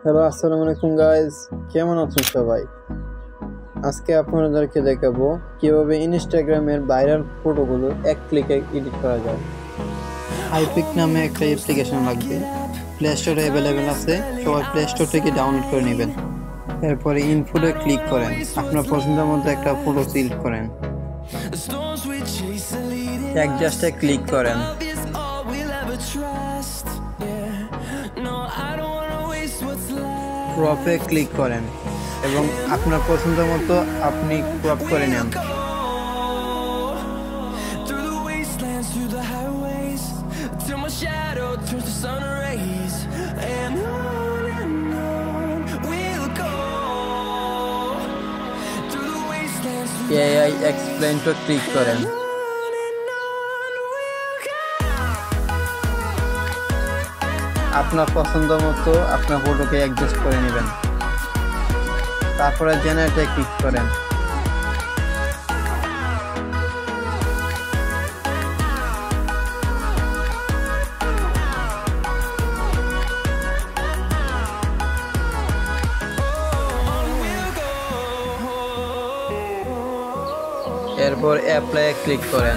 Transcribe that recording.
Hello, আসসালামু আলাইকুম guys. কেমন আছেন সবাই? আজকে আপনাদেরকে দেখাবো কিভাবে ইনস্টাগ্রামের ভাইরাল ফটোগুলো এক ক্লিকে এডিট করা যায়। হাইপিক নামে একটা অ্যাপ্লিকেশন লাগবে, প্লে স্টোরে অ্যাভেলেবেল আছে। সবাই প্লে স্টোর থেকে ডাউনলোড করে নেবেন। এরপরে ইনফোতে ক্লিক করেন, আপনার পছন্দের মতো একটা ফটো সিলেক্ট করেন, অ্যাডজাস্টে ক্লিক করেন, ক্রপে ক্লিক করেন এবং আপনার পছন্দ মতো আপনি ক্রপ করে নেন। এআই এক্সপ্লেন তো ক্লিক করেন। আপনার পছন্দ মতো আপনার ফটোকে অ্যাডজাস্ট করে নেবেন। তারপরে জেনারেটে ক্লিক করেন। এরপর অ্যাপ্লাই ক্লিক করেন।